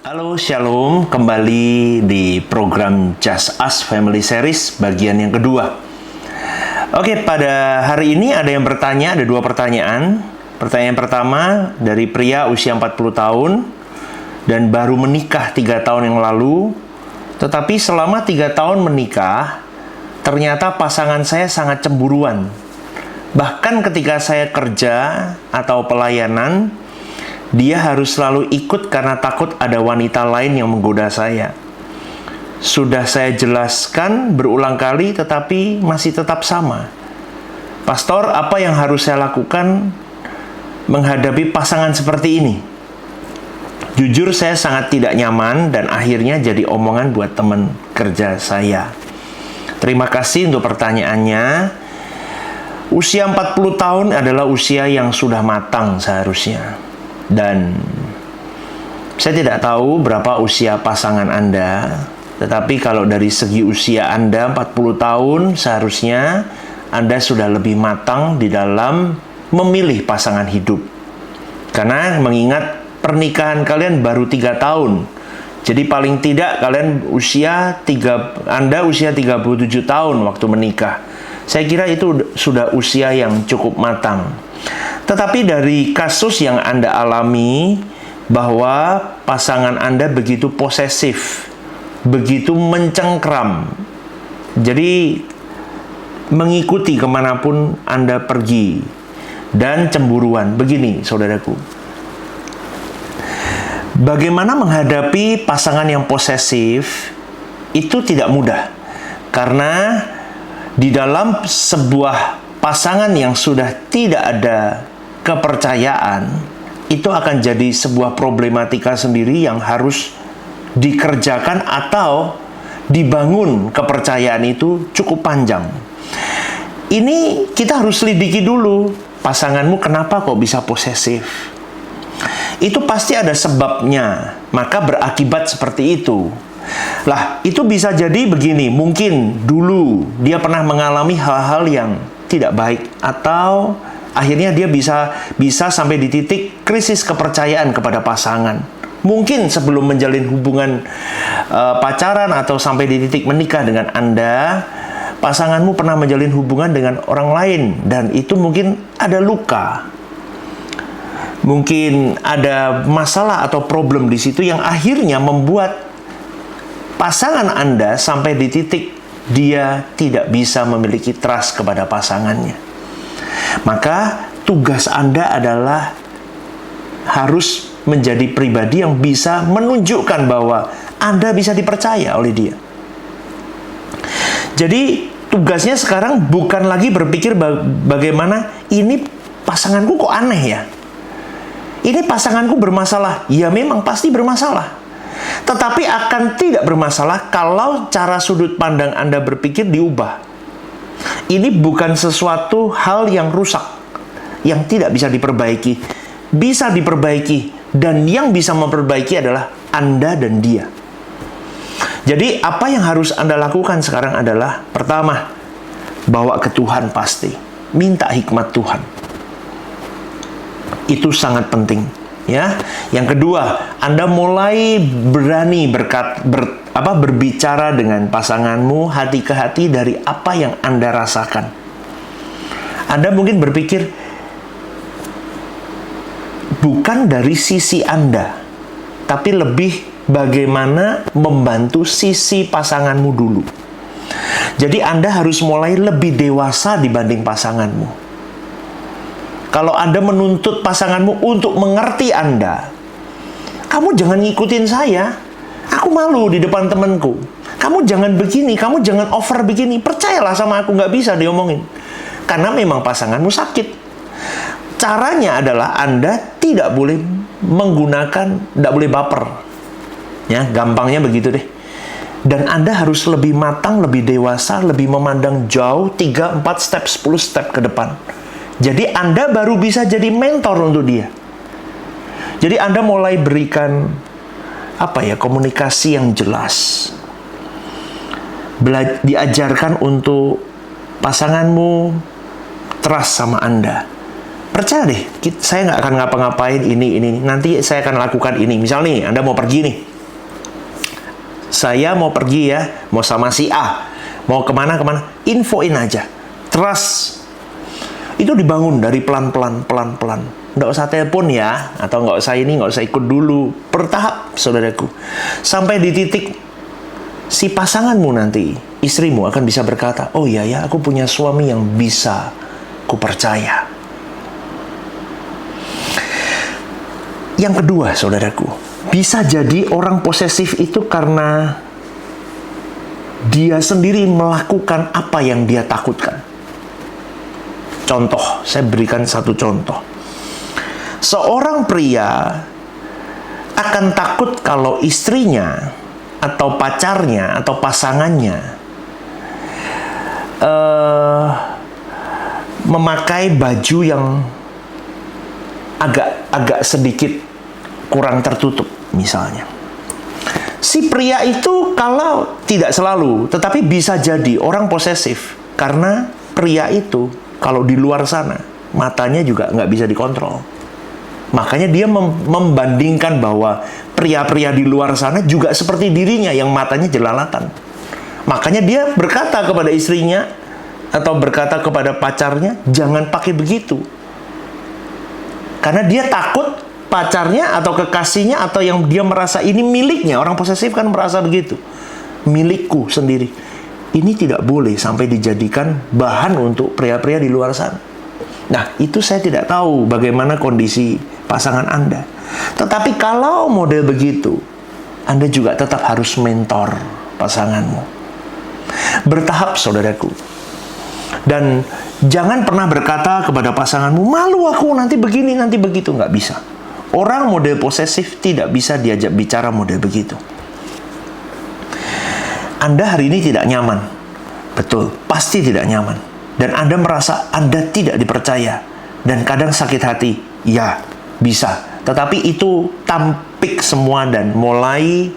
Halo, Shalom, kembali di program Just Us Family Series bagian yang kedua. Oke, pada hari ini ada yang bertanya, ada dua pertanyaan. Pertanyaan pertama dari pria usia 40 tahun dan baru menikah 3 tahun yang lalu. Tetapi selama 3 tahun menikah, ternyata pasangan saya sangat cemburuan. Bahkan ketika saya kerja atau pelayanan, dia harus selalu ikut karena takut ada wanita lain yang menggoda saya. Sudah saya jelaskan berulang kali, tetapi masih tetap sama. Pastor, apa yang harus saya lakukan menghadapi pasangan seperti ini? Jujur, saya sangat tidak nyaman dan akhirnya jadi omongan buat teman kerja saya. Terima kasih untuk pertanyaannya. Usia 40 tahun adalah usia yang sudah matang seharusnya. Dan saya tidak tahu berapa usia pasangan Anda, tetapi kalau dari segi usia Anda 40 tahun, seharusnya Anda sudah lebih matang di dalam memilih pasangan hidup. Karena mengingat pernikahan kalian baru 3 tahun. Jadi paling tidak kalian Anda usia 37 tahun waktu menikah. Saya kira itu sudah usia yang cukup matang. Tetapi dari kasus yang Anda alami, bahwa pasangan Anda begitu posesif, begitu mencengkram, jadi mengikuti kemanapun Anda pergi, dan cemburuan. Begini, saudaraku, bagaimana menghadapi pasangan yang posesif itu tidak mudah. Karena di dalam sebuah pasangan yang sudah tidak ada kepercayaan, itu akan jadi sebuah problematika sendiri yang harus dikerjakan atau dibangun kepercayaan itu cukup panjang. Ini kita harus selidiki dulu, pasanganmu kenapa kok bisa posesif? Itu pasti ada sebabnya, maka berakibat seperti itu. Lah, itu bisa jadi begini, mungkin dulu dia pernah mengalami hal-hal yang tidak baik, atau akhirnya dia bisa sampai di titik krisis kepercayaan kepada pasangan. Mungkin sebelum menjalin hubungan pacaran atau sampai di titik menikah dengan Anda, pasanganmu pernah menjalin hubungan dengan orang lain, dan itu mungkin ada luka. Mungkin ada masalah atau problem di situ yang akhirnya membuat pasangan Anda sampai di titik dia tidak bisa memiliki trust kepada pasangannya. Maka tugas Anda adalah harus menjadi pribadi yang bisa menunjukkan bahwa Anda bisa dipercaya oleh dia. Jadi tugasnya sekarang bukan lagi berpikir bagaimana ini pasanganku kok aneh ya. Ini pasanganku bermasalah. Ya memang pasti bermasalah. Tetapi akan tidak bermasalah kalau cara sudut pandang Anda berpikir diubah. Ini bukan sesuatu hal yang rusak, yang tidak bisa diperbaiki. Bisa diperbaiki, dan yang bisa memperbaiki adalah Anda dan dia. Jadi apa yang harus Anda lakukan sekarang adalah, pertama, bawa ke Tuhan pasti. Minta hikmat Tuhan. Itu sangat penting. Ya, yang kedua, Anda mulai berani berbicara dengan pasanganmu hati ke hati dari apa yang Anda rasakan. Anda mungkin berpikir bukan dari sisi Anda, tapi lebih bagaimana membantu sisi pasanganmu dulu. Jadi Anda harus mulai lebih dewasa dibanding pasanganmu. Kalau Anda menuntut pasanganmu untuk mengerti Anda, kamu jangan ngikutin saya. Aku malu di depan temanku. Kamu jangan begini, kamu jangan over begini. Percayalah sama aku, nggak bisa diomongin. Karena memang pasanganmu sakit. Caranya adalah Anda tidak boleh tidak boleh baper. Ya, gampangnya begitu deh. Dan Anda harus lebih matang, lebih dewasa, lebih memandang jauh, 3, 4 step, 10 step ke depan. Jadi Anda baru bisa jadi mentor untuk dia. Jadi Anda mulai berikan komunikasi yang jelas. Diajarkan untuk pasanganmu trust sama Anda. Percaya deh, saya nggak akan ngapa-ngapain ini. Nanti saya akan lakukan ini. Misal nih, Anda mau pergi nih. saya mau pergi ya, mau sama si A, mau kemana-kemana, infoin aja. Trust. Itu dibangun dari pelan-pelan. Nggak usah telepon ya, atau nggak usah ini, nggak usah ikut dulu. Bertahap, saudaraku. Sampai di titik si pasanganmu nanti, istrimu akan bisa berkata, oh iya ya, aku punya suami yang bisa ku percaya. Yang kedua, saudaraku, bisa jadi orang posesif itu karena dia sendiri melakukan apa yang dia takutkan. Contoh, saya berikan satu contoh. Seorang pria akan takut kalau istrinya atau pacarnya atau pasangannya memakai baju yang agak sedikit kurang tertutup misalnya. Si pria itu kalau tidak selalu, tetapi bisa jadi orang posesif karena pria itu kalau di luar sana matanya juga nggak bisa dikontrol. Makanya dia membandingkan bahwa pria-pria di luar sana juga seperti dirinya yang matanya jelalatan. Makanya dia berkata kepada istrinya atau berkata kepada pacarnya, jangan pakai begitu. Karena dia takut pacarnya atau kekasihnya atau yang dia merasa ini miliknya. Orang posesif kan merasa begitu. Milikku sendiri. Ini tidak boleh sampai dijadikan bahan untuk pria-pria di luar sana. Nah, itu saya tidak tahu bagaimana kondisi pasangan Anda. Tetapi kalau model begitu, Anda juga tetap harus mentor pasanganmu. Bertahap, saudaraku. Dan jangan pernah berkata kepada pasanganmu, malu aku, nanti begini, nanti begitu. Nggak bisa. Orang model posesif tidak bisa diajak bicara model begitu. Anda hari ini tidak nyaman. Betul, pasti tidak nyaman. Dan Anda merasa Anda tidak dipercaya. Dan kadang sakit hati. Ya, bisa. Tetapi itu tampik semua dan mulai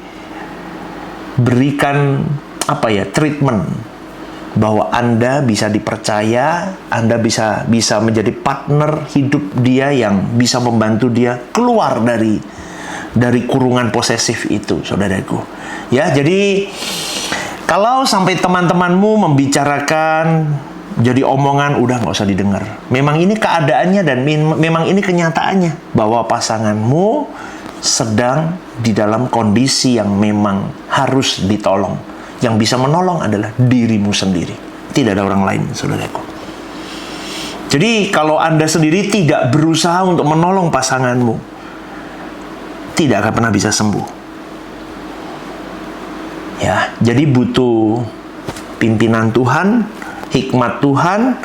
berikan treatment bahwa Anda bisa dipercaya, Anda bisa menjadi partner hidup dia yang bisa membantu dia keluar dari kurungan posesif itu, saudaraku. Ya, jadi kalau sampai teman-temanmu membicarakan jadi omongan, udah nggak usah didengar. Memang ini keadaannya dan memang ini kenyataannya bahwa pasanganmu sedang di dalam kondisi yang memang harus ditolong. Yang bisa menolong adalah dirimu sendiri. Tidak ada orang lain, saudaraku. Jadi kalau Anda sendiri tidak berusaha untuk menolong pasanganmu, tidak akan pernah bisa sembuh. Ya, jadi butuh pimpinan Tuhan, hikmat Tuhan,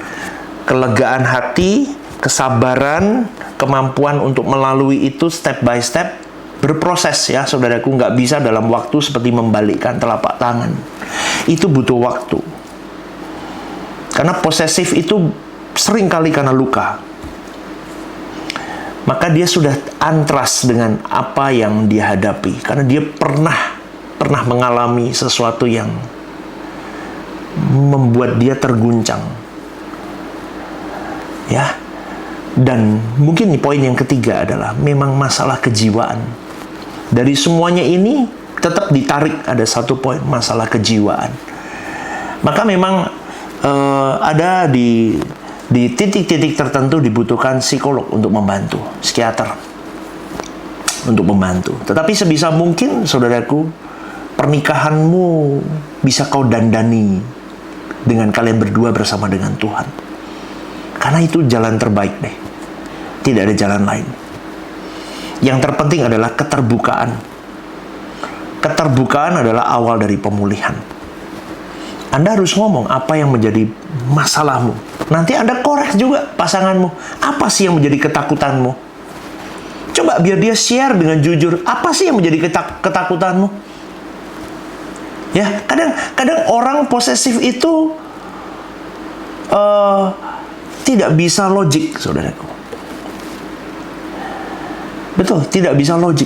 kelegaan hati, kesabaran, kemampuan untuk melalui itu step by step. Berproses ya, saudaraku, nggak bisa dalam waktu seperti membalikkan telapak tangan. Itu butuh waktu. Karena posesif itu sering kali karena luka. Maka dia sudah antras dengan apa yang dia hadapi. Karena dia pernah mengalami sesuatu yang membuat dia terguncang. Ya. Dan mungkin poin yang ketiga adalah memang masalah kejiwaan. Dari semuanya ini tetap ditarik ada satu poin, masalah kejiwaan. Maka memang ada di titik-titik tertentu dibutuhkan psikolog untuk membantu, psikiater untuk membantu. Tetapi sebisa mungkin, saudaraku, pernikahanmu bisa kau dandani dengan kalian berdua bersama dengan Tuhan. Karena itu jalan terbaik deh. Tidak ada jalan lain. Yang terpenting adalah keterbukaan. Keterbukaan adalah awal dari pemulihan. Anda harus ngomong apa yang menjadi masalahmu. Nanti Anda korek juga pasanganmu. Apa sih yang menjadi ketakutanmu? Coba biar dia share dengan jujur. Apa sih yang menjadi ketakutanmu? Ya, kadang orang posesif itu tidak bisa logik, saudaraku. Betul, tidak bisa logik.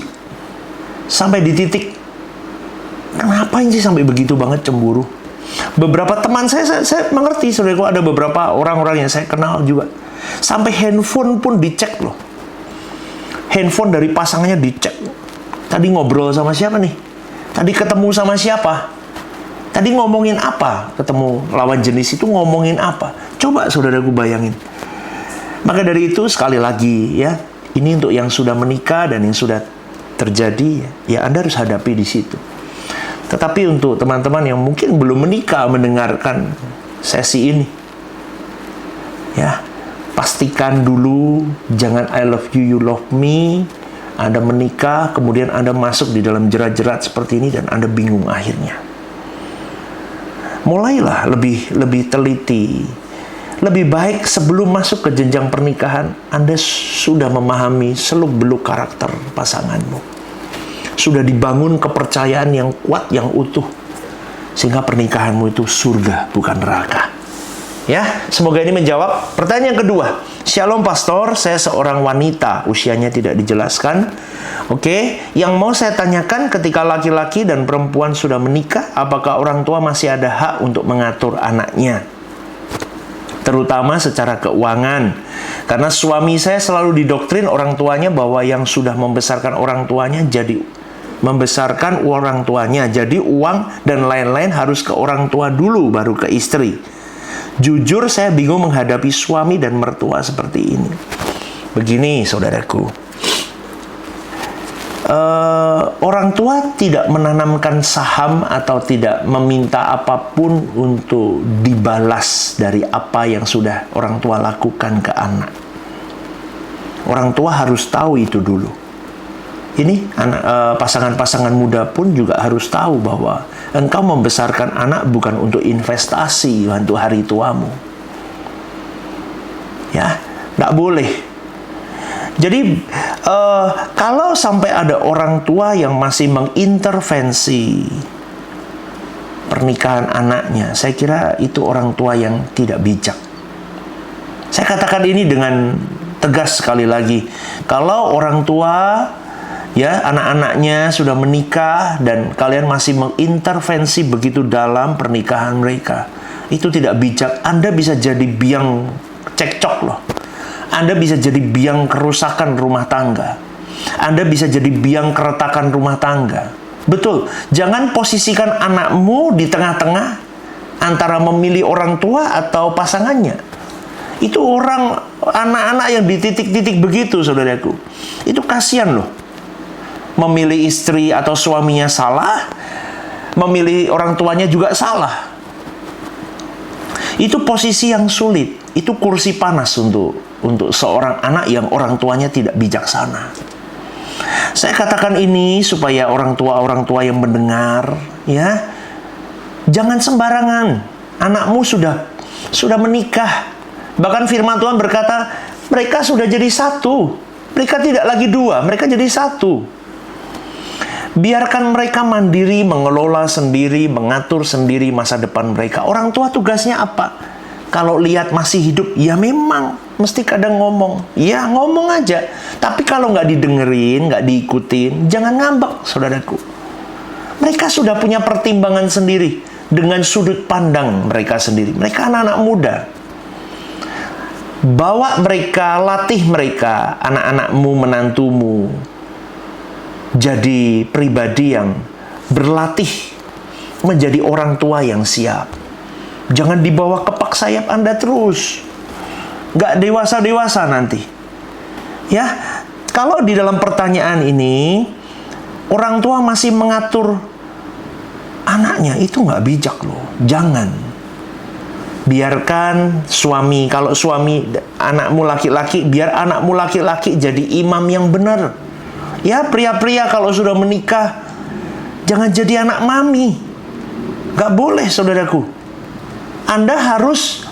Sampai di titik, kenapa sih sampai begitu banget cemburu? Beberapa teman saya mengerti, saudaraku, ada beberapa orang-orang yang saya kenal juga. Sampai handphone pun dicek loh. Handphone dari pasangannya dicek. Tadi ngobrol sama siapa nih? Tadi ketemu sama siapa? Tadi ngomongin apa? Ketemu lawan jenis itu ngomongin apa? Coba saudaraku bayangin. Maka dari itu sekali lagi ya, ini untuk yang sudah menikah dan yang sudah terjadi, ya Anda harus hadapi di situ. Tetapi untuk teman-teman yang mungkin belum menikah mendengarkan sesi ini, ya, pastikan dulu jangan I love you, you love me. Anda menikah, kemudian Anda masuk di dalam jerat-jerat seperti ini dan Anda bingung akhirnya. Mulailah lebih teliti. Lebih baik sebelum masuk ke jenjang pernikahan, Anda sudah memahami seluk-beluk karakter pasanganmu. Sudah dibangun kepercayaan yang kuat, yang utuh. Sehingga pernikahanmu itu surga, bukan neraka. Ya, semoga ini menjawab pertanyaan kedua. Shalom Pastor, saya seorang wanita, usianya tidak dijelaskan. Oke, yang mau saya tanyakan ketika laki-laki dan perempuan sudah menikah, apakah orang tua masih ada hak untuk mengatur anaknya? Terutama secara keuangan. Karena suami saya selalu didoktrin orang tuanya bahwa yang sudah membesarkan orang tuanya jadi membesarkan orang tuanya. Jadi uang dan lain-lain harus ke orang tua dulu baru ke istri. Jujur saya bingung menghadapi suami dan mertua seperti ini. Begini saudaraku, orang tua tidak menanamkan saham atau tidak meminta apapun untuk dibalas dari apa yang sudah orang tua lakukan ke anak. Orang tua harus tahu itu dulu. Ini pasangan-pasangan muda pun juga harus tahu bahwa engkau membesarkan anak bukan untuk investasi untuk hari tuamu. Ya, tidak boleh. Jadi, kalau sampai ada orang tua yang masih mengintervensi pernikahan anaknya, saya kira itu orang tua yang tidak bijak. Saya katakan ini dengan tegas sekali lagi. Kalau orang tua, ya, anak-anaknya sudah menikah dan kalian masih mengintervensi begitu dalam pernikahan mereka, itu tidak bijak. Anda bisa jadi biang cekcok loh. Anda bisa jadi biang kerusakan rumah tangga. Anda bisa jadi biang keretakan rumah tangga. Betul, jangan posisikan anakmu di tengah-tengah antara memilih orang tua atau pasangannya. Itu anak-anak yang di titik-titik begitu, saudaraku. Itu kasihan loh. Memilih istri atau suaminya salah, memilih orang tuanya juga salah. Itu posisi yang sulit, itu kursi panas untuk seorang anak yang orang tuanya tidak bijaksana. Saya katakan ini supaya orang tua yang mendengar, ya, jangan sembarangan. Anakmu sudah menikah. Bahkan firman Tuhan berkata, mereka sudah jadi satu. Mereka tidak lagi dua, mereka jadi satu. Biarkan mereka mandiri, mengelola sendiri, mengatur sendiri masa depan mereka. Orang tua tugasnya apa? Kalau lihat masih hidup, ya memang mesti kadang ngomong. Ya ngomong aja. Tapi kalau nggak didengerin, nggak diikutin, jangan ngambek, saudaraku. Mereka sudah punya pertimbangan sendiri dengan sudut pandang mereka sendiri. Mereka anak-anak muda. Bawa mereka, latih mereka, anak-anakmu, menantumu, jadi pribadi yang berlatih menjadi orang tua yang siap. Jangan dibawa kepak sayap Anda terus. Nggak dewasa-dewasa nanti. Ya, kalau di dalam pertanyaan ini, orang tua masih mengatur anaknya, itu nggak bijak loh. Jangan. Biarkan suami, kalau suami anakmu laki-laki, biar anakmu laki-laki jadi imam yang benar. Ya, pria-pria kalau sudah menikah, jangan jadi anak mami. Gak boleh, saudaraku. Anda harus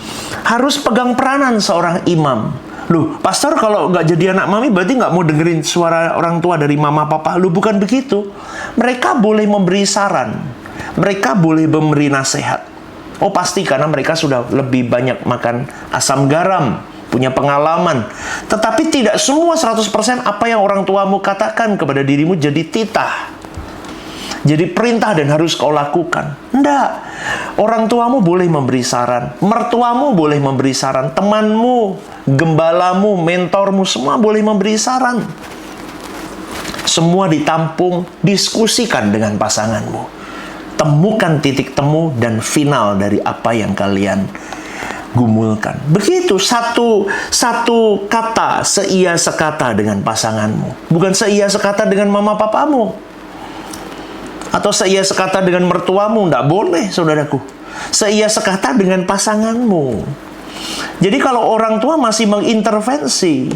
pegang peranan seorang imam. Loh, pastor kalau gak jadi anak mami berarti gak mau dengerin suara orang tua dari mama papa. Loh, bukan begitu. Mereka boleh memberi saran. Mereka boleh memberi nasihat. Oh, pasti karena mereka sudah lebih banyak makan asam garam, punya pengalaman. Tetapi tidak semua 100% apa yang orang tuamu katakan kepada dirimu jadi titah. Jadi perintah dan harus kau lakukan. Enggak. Orang tuamu boleh memberi saran. Mertuamu boleh memberi saran. Temanmu, gembalamu, mentormu, semua boleh memberi saran. semua ditampung, diskusikan dengan pasanganmu. Temukan titik temu dan final dari apa yang kalian gumulkan. Begitu, satu kata seia sekata dengan pasanganmu. Bukan seia sekata dengan mama papamu. Atau seia sekata dengan mertuamu. Tidak boleh, saudaraku. Seia sekata dengan pasanganmu. Jadi kalau orang tua masih mengintervensi,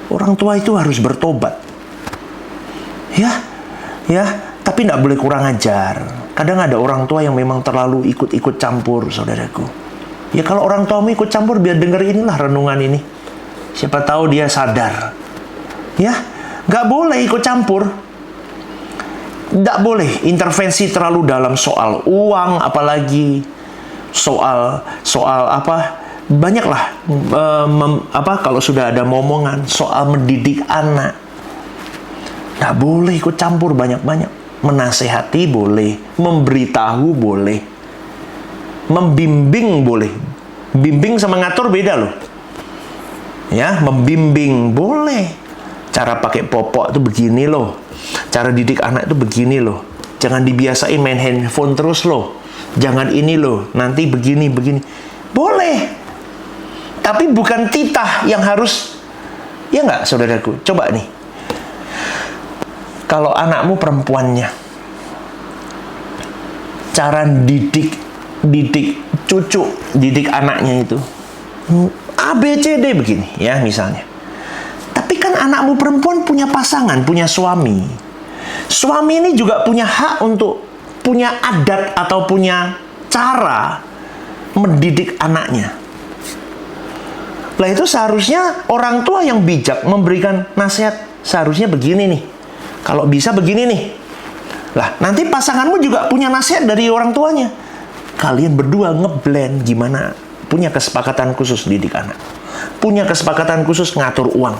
orang tua itu harus bertobat. Ya, tapi tidak boleh kurang ajar. Kadang ada orang tua yang memang terlalu ikut-ikut campur, saudaraku. Ya kalau orang tuamu ikut campur, biar denger inilah renungan ini. Siapa tahu dia sadar. Ya, nggak boleh ikut campur. Nggak boleh intervensi terlalu dalam soal uang, apalagi soal apa? Banyaklah kalau sudah ada momongan soal mendidik anak. Nggak boleh ikut campur banyak-banyak. Menasehati boleh, memberitahu boleh, membimbing boleh. Bimbing sama ngatur beda loh. Ya, membimbing boleh. Cara pakai popok itu begini loh. Cara didik anak itu begini loh. Jangan dibiasain main handphone terus loh. Jangan ini loh, nanti begini. Boleh. Tapi bukan titah yang harus. Ya nggak, saudaraku? Coba nih. Kalau anakmu perempuannya, cara didik cucu, didik anaknya itu A, B, C, D begini ya misalnya. Tapi kan anakmu perempuan punya pasangan, punya suami. Suami ini juga punya hak untuk punya adat atau punya cara mendidik anaknya. Lah itu seharusnya orang tua yang bijak memberikan nasihat, seharusnya begini nih. Kalau bisa begini nih. Lah, nanti pasanganmu juga punya nasihat dari orang tuanya. Kalian berdua ngeblend gimana punya kesepakatan khusus didik anak. Punya kesepakatan khusus ngatur uang.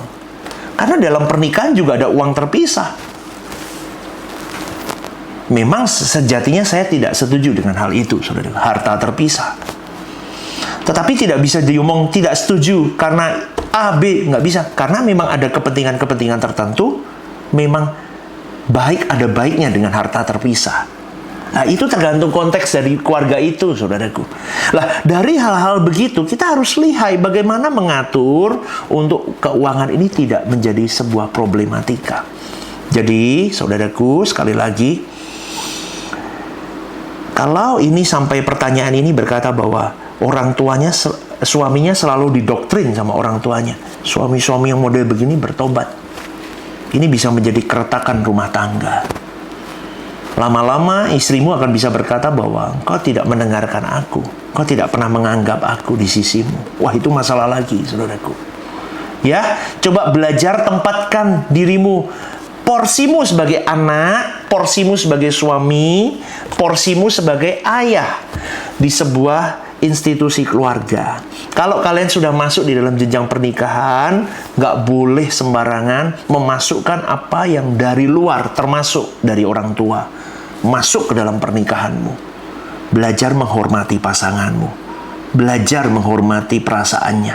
Karena dalam pernikahan juga ada uang terpisah. Memang sejatinya saya tidak setuju dengan hal itu, saudara. Harta terpisah. Tetapi tidak bisa diomong tidak setuju karena A, B, nggak bisa. Karena memang ada kepentingan-kepentingan tertentu, memang ada baiknya dengan harta terpisah. Nah, itu tergantung konteks dari keluarga itu, saudaraku. Lah, dari hal-hal begitu, kita harus lihai bagaimana mengatur untuk keuangan ini tidak menjadi sebuah problematika. Jadi, saudaraku, sekali lagi, kalau ini sampai pertanyaan ini berkata bahwa orang tuanya, suaminya selalu didoktrin sama orang tuanya. Suami-suami yang model begini bertobat. Ini bisa menjadi keretakan rumah tangga. Lama-lama istrimu akan bisa berkata bahwa engkau tidak mendengarkan aku. Engkau tidak pernah menganggap aku di sisimu. Wah, itu masalah lagi, saudaraku. Ya, coba belajar tempatkan dirimu. Porsimu sebagai anak, porsimu sebagai suami, porsimu sebagai ayah di sebuah institusi keluarga. Kalau kalian sudah masuk di dalam jenjang pernikahan, nggak boleh sembarangan memasukkan apa yang dari luar, termasuk dari orang tua, masuk ke dalam pernikahanmu. Belajar menghormati pasanganmu. Belajar menghormati perasaannya.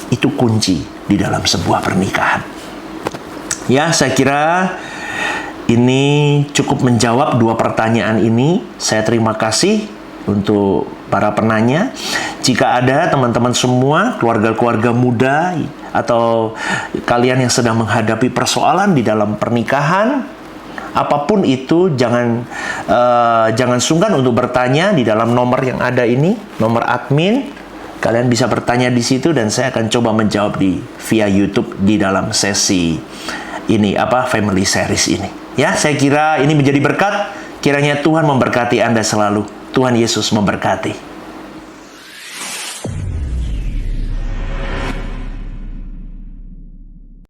Itu kunci di dalam sebuah pernikahan. Ya, saya kira ini cukup menjawab dua pertanyaan ini. Saya terima kasih untuk para penanya. Jika ada teman-teman semua, keluarga-keluarga muda, atau kalian yang sedang menghadapi persoalan di dalam pernikahan, apapun itu, jangan sungkan untuk bertanya di dalam nomor yang ada ini, nomor admin. Kalian bisa bertanya di situ dan saya akan coba menjawab via YouTube di dalam sesi ini, Family Series ini. Ya, saya kira ini menjadi berkat. Kiranya Tuhan memberkati Anda selalu. Tuhan Yesus memberkati.